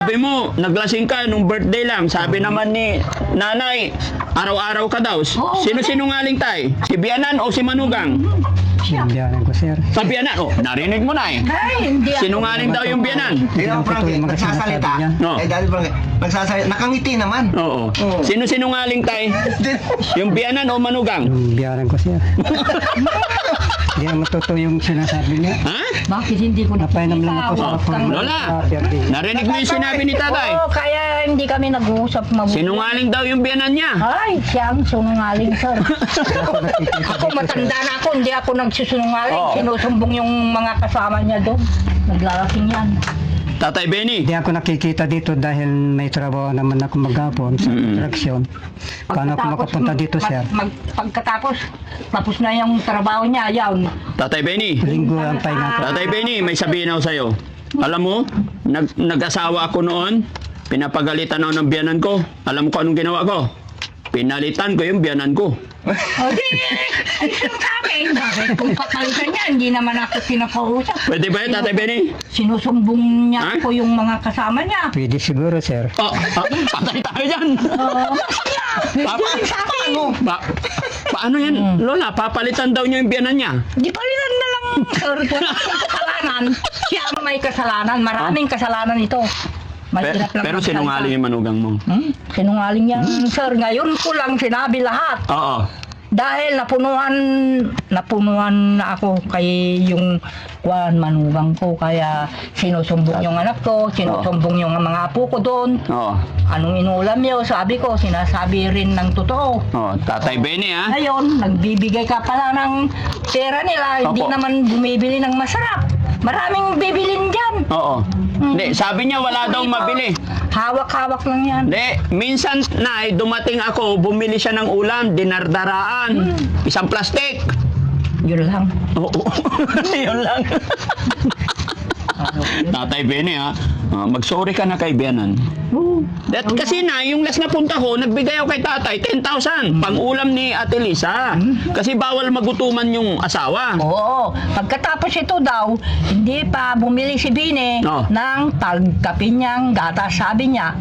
Sabi mo, naglasing ka nung birthday lang. Sabi naman ni nanay, araw-araw ka daw. Sino sinungaling tay? Si Bianan o si Manugang? Sindihanan ko, sir. Sa Bianan, narinig mo na eh. Ay, hindi ako. Sinungaling daw yung Bianan. Hindi naman Frank, nagsasalita. No. Eh, dahil Frank, nagsasalita. Nakangiti naman. Oo. Sino sinungaling tay? Yung Bianan o Manugang? Yung biyaran ko, sir. Hindi naman totoo yung sinasabi niya. Ha? Bakit hindi ko Napainom lang ako sa phone. Lola, narinig mo yung sinabi ni tatay? Oo, kaya hindi kami nag-uusap mabuti. Sinungaling daw yung Bianan niya. Ay, siya ang sinungaling, sir. Ako matanda na ako, hindi ako nagsusunungaling. Oo. Sinusumbong yung mga kasama niya doon. Naglalasing yan. Tatay Benny. Hindi ako nakikita dito dahil may trabaho naman ako maghapon sa construction. Paano ako makapunta dito, sir? Pagkatapos, tapos na yung trabaho niya, yan. Tatay Benny. Linggo ang pahinga ko. Tatay Benny, may sabihin ako sa'yo. Alam mo, nag-asawa ako noon. Pinapagalitan ako ng biyanan ko. Alam mo kung anong ginawa ko? Pinalitan ko yung biyanan ko. O di, sa akin, bakit kung papalitan niya, hindi naman ako kinakausap. Pwede ba yun, Tatay Benny? Sinusumbong niya Ha? ako yung mga kasama niya. Pwede siguro, sir. Patay tayo dyan. Paano? Paano yan? Lola, papalitan daw niya yung biyanan niya. Di palitan na lang, sir. Wala akong kasalanan. Siya ang may kasalanan. Maraming kasalanan ito. Mahirap lang Pero magsalita. sinungaling yung manugang mo. Sinungaling yan, sir. Ngayon ko lang sinabi lahat. Oo. Dahil napunuan na ako kay yung manugang ko. Kaya sinusumbong yung anak ko, sinusumbong yung mga apo ko doon. Oo. Anong inulam niyo? Sabi ko, sinasabi rin ng totoo. Oo. Tatay Benny, ha? Ngayon, nagbibigay ka pala ng pera nila, hindi Opo. naman bumibili ng masarap. Maraming bibilin dyan. Oo. Hindi, sabi niya wala daw mabili. Hawak-hawak lang yan. Hindi, minsan na dumating ako, bumili siya ng ulam, dinardaraan. Isang plastic. Yun lang. Oo. Yun lang. Tatay Benny, ha? Mag-sorry ka na kay Bianan. Kasi na, yung last na punta ko, nagbigay ako kay tatay 10,000 pang-ulam ni Ate Lisa. Kasi bawal magutuman yung asawa. Oo. Pagkatapos ito daw, hindi pa bumili si Bine Oh. ng pagkapin niyang gatas. Sabi niya,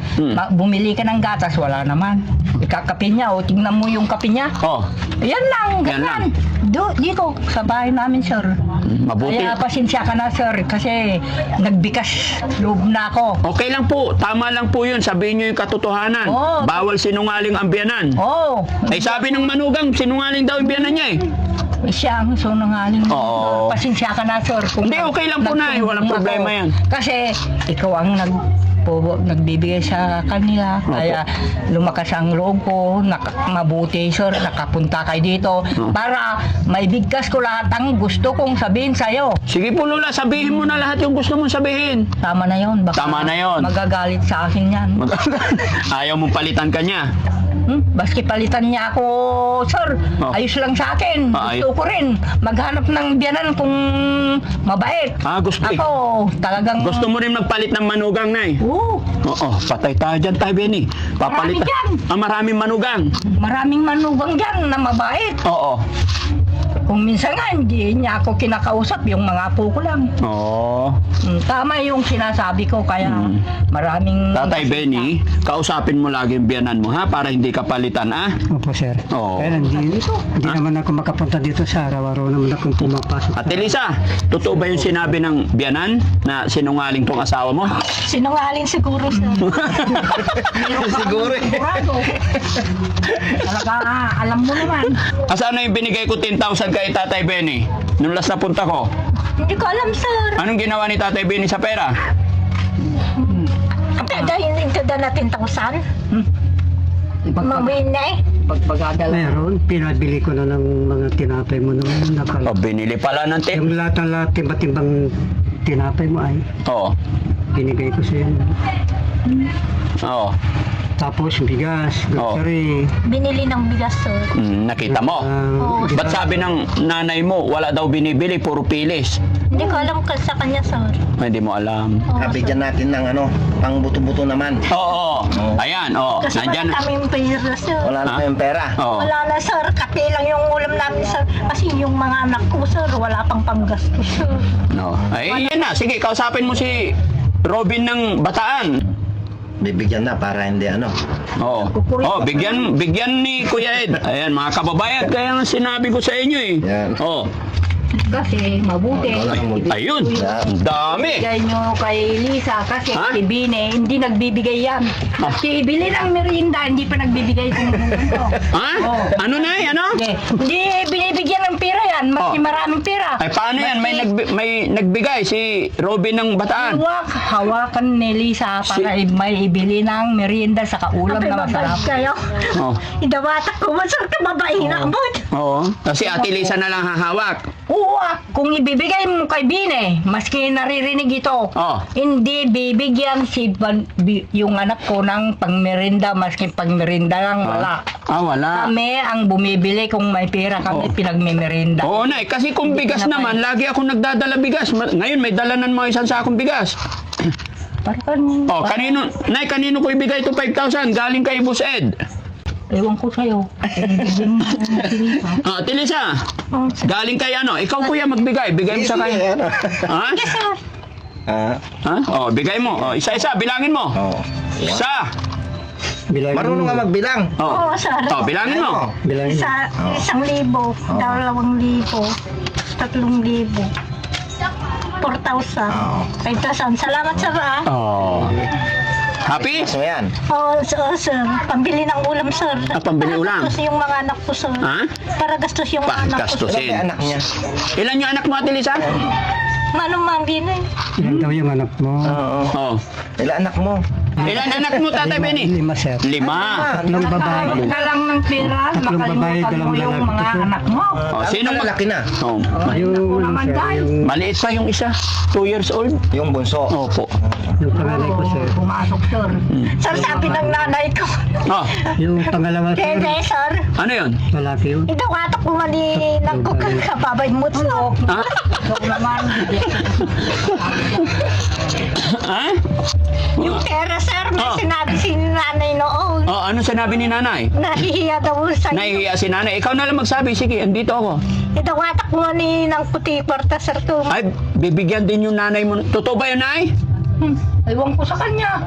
bumili ka ng gatas, wala naman. Ikakapin niya, o tingnan mo yung kapin niya. Oh, Yan lang, Yan ganyan. lang. Dito, sa bahay namin, sir. mabuti. Kaya pasensya ka na, sir, kasi nagbikas loob na ako. Okay lang po, tama lang po yun. Sabihin niyo yung katotohanan. Oo. Bawal sinungaling ang biyanan. Oo. Ay sabi ng manugang, sinungaling daw yung biyanan niya eh. Siya ang sunungaling. Oo. Pasensya ka na, sir. Kung Hindi, okay lang po na eh. Walang nagsumbong problema ako. yan. Kasi ikaw ang nagbibigay sa kanila. Opo. Kaya lumakas ang loob ko. Mabuti, sir. Nakapunta kayo dito. Para maibigkas ko lahat ang gusto kong sabihin sa'yo. Sige po Lola, sabihin mo na lahat yung gusto mong sabihin. Tama na yon. Baka Tama na yun. magagalit sa akin yan. Ayaw mong palitan ka niya. Baski palitan niya ako, sir. Oh. Ayos lang sa akin. Gusto ko rin maghanap ng biyanan kung mabait. Gusto Ako, talagang... Gusto mo rin magpalit ng manugang na eh. Oo. Oo, patay tayo dyan tayo, Benny. Papalitan. Marami dyan. Maraming manugang. Maraming manugang dyan na mabait. Oo. Kung minsan nga, hindi niya ako kinakausap, yung mga apo ko lang. Oo. Tama yung sinasabi ko, kaya maraming... Tatay Benny, kausapin mo lagi yung biyanan mo ha, para hindi ka palitan ha. Opo, sir. Oo. Kaya hindi naman ako makapunta dito sa araw-araw naman akong pumapasok. Ate Lisa, totoo ba yung sinabi ng biyanan na sinungaling tong asawa mo? Sinungaling siguro, sir. Siguro eh. Sigurado. Talaga, alam mo naman. Asaan na yung binigay ko 10,000 kay Tatay Benny? Nung last na punta ko. Hindi ko alam, sir. Anong ginawa ni Tatay Benny sa pera? Dahil ito na natin 1,000. Mamawin na eh. Pagpagadala. Meron, pinabili ko na ng mga tinapay mo noon. Binili pala ng tip. Yung lahat timba-timbang tinapay mo ay Oo. binigay ko sa iyo. Oo. Tapos bigas, grocery. Binili ng bigas, sir. Nakita mo? Ba't sabi ng nanay mo, wala daw binibili, puro pilis? Hindi ko alam sa kanya, sir. Ay, hindi mo alam. Kabigyan natin ng pang buto-buto naman. Oo. Ayan, oo. Kasi Nandyan. wala kaming pera, sir. Wala na kayong pera. Oo. Wala na, sir. Kape lang yung ulam namin, sir. Kasi yung mga anak ko, sir, wala pang panggastos, sir. No. Ay, yan na. Sige, kausapin mo si Robin ng Bataan. bibigyan na para hindi ano. Oo. Oh, bigyan ni Kuya Ed. Ayan, mga kababayan, kaya nga sinabi ko sa inyo eh. Yan. Oh. Kasi mabuti. Wala kang multi. Ayun. Ang dami. Bigay nyo kay Lisa kasi Ha? si Bine, hindi nagbibigay yan. Si bili ng merienda, hindi pa nagbibigay kung ano. Ha? Oh. Ano na eh? Ano? Hindi binibigyan ng pera yan, mas Oh. maraming pera. Ay, paano yan? May nagbigay si Robin ng Bataan. Hawakan ni Lisa para may ibili ng merienda sa kaulam na masarap. Kayo. Oh. Idawatak ko, masarap ka babae na abot. Oo. Kasi Ate Lisa na lang hahawak. Oo, kung ibibigay mo kay Bine, maski naririnig ito, Oh. hindi bibigyan yung anak ko ng pangmerinda, maski pangmerinda lang wala. Wala. Kami ang bumibili kung may pera kami Oh. pinagmimerinda. Oo na kasi kung bigas naman, lagi ako nagdadala bigas. Ngayon may dala ng mga isang sakong bigas. Parang, Oh, kanino ko ibigay ito 5,000? Galing kay Boss Ed. ewan ko sa'yo. Ate Lisa, galing kay ano? Ikaw kuya magbigay. Bigay mo sa kanya. Ano? Ha? Ah, Ha? Oh, bigay mo. Oh, isa-isa, bilangin mo. oh. Isa. Bilangin Marunong mo. ka magbilang. Oh. Oo, sir. Oh, bilangin mo. Bilangin mo. 1,000, 2,000, 3,000, 4,000, 5,000. Salamat, sir. Oh. Happy? So yan. Oo, sir. Pambili ng ulam, sir. Pambili Para ulam? gastos yung mga anak ko, sir. Ha? Para gastos yung mga anak ko, sir. Ilan ba anak niya? Ilan yung anak mo, Ate Lisa? Manong mangin eh. Ilan daw yung anak mo? Oo. Oh. Ilan anak mo? Ilan anak mo, Tatay Benny? 5, sir. 5. Tatlong babae. Ka lang ng pera, Tatlong babae, makalimutan mo dalawang yung lalaki. mga anak mo. Oh, sino lalaki na? Oh. Yung, naman, sir, guys. yung, Maliit pa yung isa. 2 years old. Yung bunso. Opo. yung pangalay ko, sir. Pumasok, sir. Sir, sabi ng nanay ko. Oh. Yung pangalawa, sir. Kaya, sir. Ano yun? Lalaki yun. Idawatak ko mali ng kukakababay mo, sir. Ha? So naman, Ha? Yung pera, sir, may Oh. sinabi si nanay noon. Oh, ano sinabi ni nanay? Nahihiya daw sa iyo. Nahihiya si nanay. Ikaw na lang magsabi. Sige, andito ako. Idawatak mo ni ng puti kwarta, sir, to. Ay, bibigyan din yung nanay mo. Totoo ba yun, nay? ewan ko sa kanya.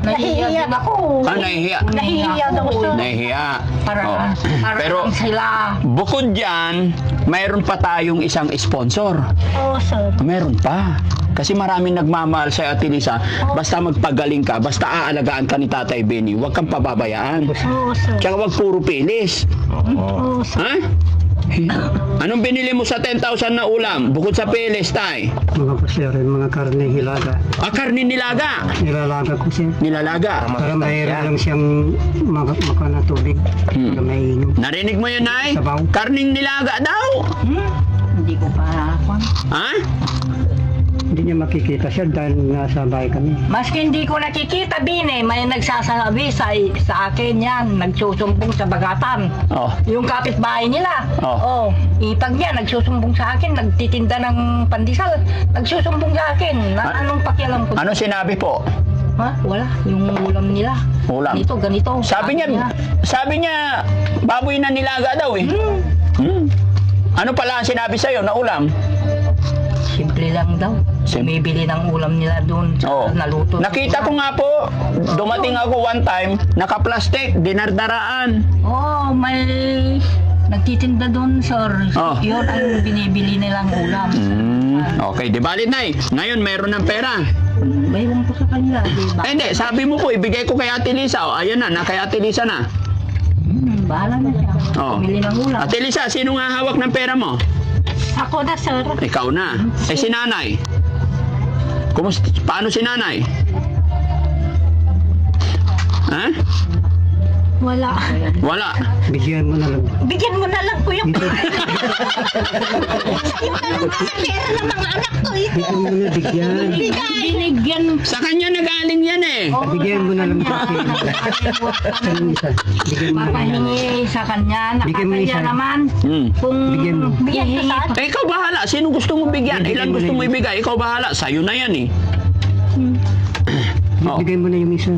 Nahihiya din ako. Nahihiya. Nahihiya daw, sir. Nahihiya. Para, Oh. para Pero, lang sila. bukod dyan, mayroon pa tayong isang sponsor. Oo, sir. Meron pa. Kasi maraming nagmamahal sa Ate Lisa. Basta magpagaling ka, basta aalagaan ka ni Tatay Benny, huwag kang pababayaan. Oo, sir. Tsaka huwag puro pilis. Oo, sir. Ha? Anong binili mo sa 10,000 na ulam? Bukod sa pilis, tay? Mga po, sir, yung mga karne hilaga. Karne nilaga. Nilalaga ko, sir. Nilalaga. Para mayroon lang siyang makana tubig. Para may inom. Narinig mo yun, Nay? Sabaw. Karning nilaga daw. Hindi ko pa Ha? Hindi niya makikita, sir, dahil nasa bahay kami. Maski hindi ko nakikita, Bine, may nagsasabi sa akin yan, nagsusumbong sa bagatan. Oh. Yung kapitbahay nila. Oh. Ipag niya, nagsusumbong sa akin, nagtitinda ng pandesal, nagsusumbong sa akin. Anong pakialam ko? Ano sinabi po? Ha? Wala. Yung ulam nila. Ulam. Ganito. Sabi niya, baboy na nilaga daw eh. Hmm. Ano pala ang sinabi sa'yo na ulam? Simple lang daw. Bumibili ng ulam nila doon sa Oh. naluto. Nakita ko nga po, dumating ako one time, naka-plastic, dinardaraan. Oh, may nagtitinda doon, sir. Oh. Yun ang binibili nilang ulam. Okay, di balit na ngayon mayroon ng pera. Mayroon ko sa kanila, di ba? Hindi, sabi mo po, ibigay ko kay Ate Lisa. O, ayan na, kay Ate Lisa na. Bahala na siya. Oh. Bumili ng ulam. Ate Lisa, sino nga hawak ng pera mo? Ako na, sir. Ikaw na. Si nanay. Paano si nanay? Ha? Wala. Wala. Bigyan mo na lang. Bigyan mo na lang, kuya. Yung talagang pera ng mga anak ko, eh. Bigyan mo na, bigyan. Binigyan Sa kanya nagaling yan eh. Bigyan mo na lang sa akin. Isang isa. Bigyan mo na lang. papahingi sa kanya. Bigyan mo Nakakaya isa. naman. Hmm. Bigyan mo. Bigyan ko saan? Ikaw bahala. Sino gusto mo bigyan? Ilan gusto mo ibigay? Ikaw bahala. Sa'yo na yan eh. Oh. Bigyan mo na yung isa.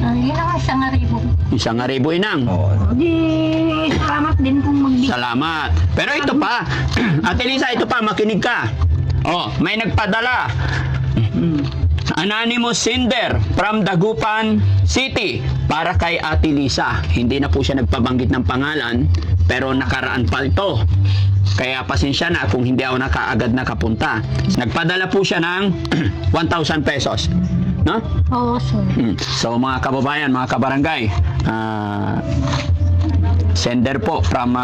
Yun ang 1,000. 1,000 inang. Di, salamat din kung magbigay. Salamat. Pero ito pa. Ate Lisa, ito pa. Makinig ka. Oh, may nagpadala. Anonymous sender from Dagupan City para kay Ate Lisa. Hindi na po siya nagpabanggit ng pangalan, pero nakaraan pa ito. Kaya pasensya na kung hindi ako nakaagad nakapunta. Nagpadala po siya ng 1,000 pesos. No? Oo, sir. So mga kababayan, mga kabarangay, sender po from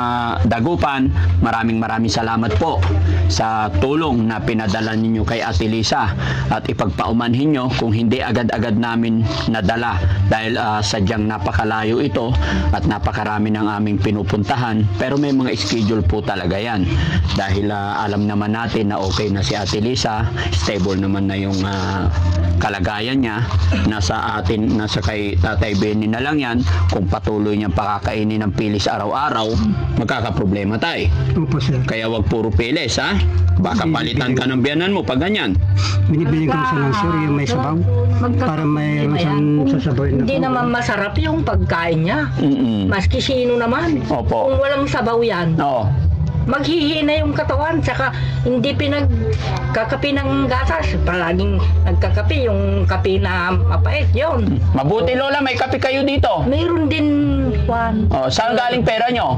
Dagupan, maraming salamat po sa tulong na pinadala ninyo kay Ate Lisa, at ipagpaumanhin nyo kung hindi agad-agad namin nadala dahil sadyang napakalayo ito at napakarami ng aming pinupuntahan, pero may mga schedule po talaga yan dahil alam naman natin na okay na si Ate Lisa, stable naman na yung kalagayan niya, nasa kay Tatay Benny na lang yan. Kung patuloy niyang pakakainin ng pilis araw-araw, magkakaproblema tayo. Opo, sir. Kaya wag puro pilis, ha? Baka palitan ka ng biyanan mo pag ganyan. Binibili ko siya ng sir yung may sabaw. Para mayroon siyang sasabaw na Hindi po. naman masarap yung pagkain niya. Maski sino naman. Opo. Kung walang sabaw yan, Oo. maghihina yung katawan, saka hindi pinagkakapi ng gatas. Palaging nagkakapi, yung kapi na mapait, yun. Mabuti, Lola, may kape kayo dito. Mayroon din, Juan, Oh, saan galing pera nyo?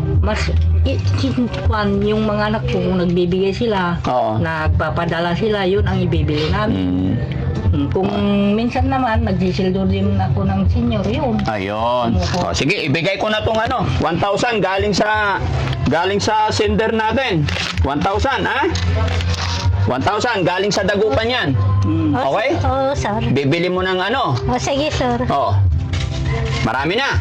Juan, yung mga anak ko, kung nagbibigay sila, Oo. nagpapadala sila, yun ang ibibili namin. Mm. Kung minsan naman, nagsisildo din ako ng senior, yun. Ayun. O, sige, ibigay ko na tong 1,000 galing sa sender natin. 1,000, ha? 1,000 galing sa Dagupan yan. Okay? Oo, sir. Bibili mo ng O, sige, sir. Oh. Marami na.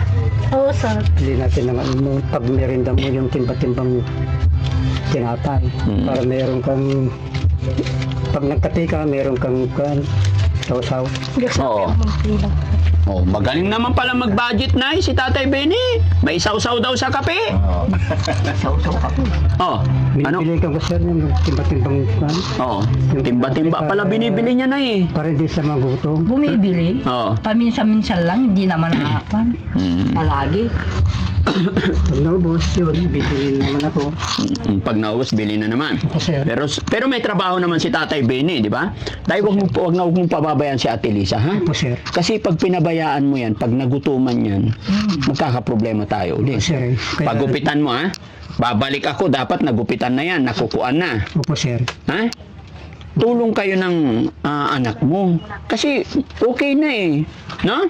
Oo, sir. Hindi natin naman pag merinda mo yung timba-timbang tinatay. Para meron kang, pag nagkape ka, meron kang sausaw. Oo. Oh, magaling naman pala mag-budget na si Tatay Benny. May sausaw daw sa kape. Oh, ano? Binibili ka ko sir yung timba-timbang Oh, timba-timba pala binibili niya na eh. para hindi sa magutom. Bumibili. Oo. Paminsan-minsan lang, hindi naman nakapan. Palagi. Pag naubos yun, bibili naman ako. Pag naubos, bili na naman. Kasi Pero may trabaho naman si Tatay Benny, di ba? Dahil wag mong pababayaan si Ate Lisa, ha? po sir. Kasi pag pinabayaan mo yan, pag nagutuman yan, magkakaproblema tayo ulit. Sir, kaya- Pagupitan mo, ha? Babalik ako, dapat nagupitan na yan, nakukuan na. Opo sir. Ha? Tulong kayo ng anak mo. Kasi okay na eh. No?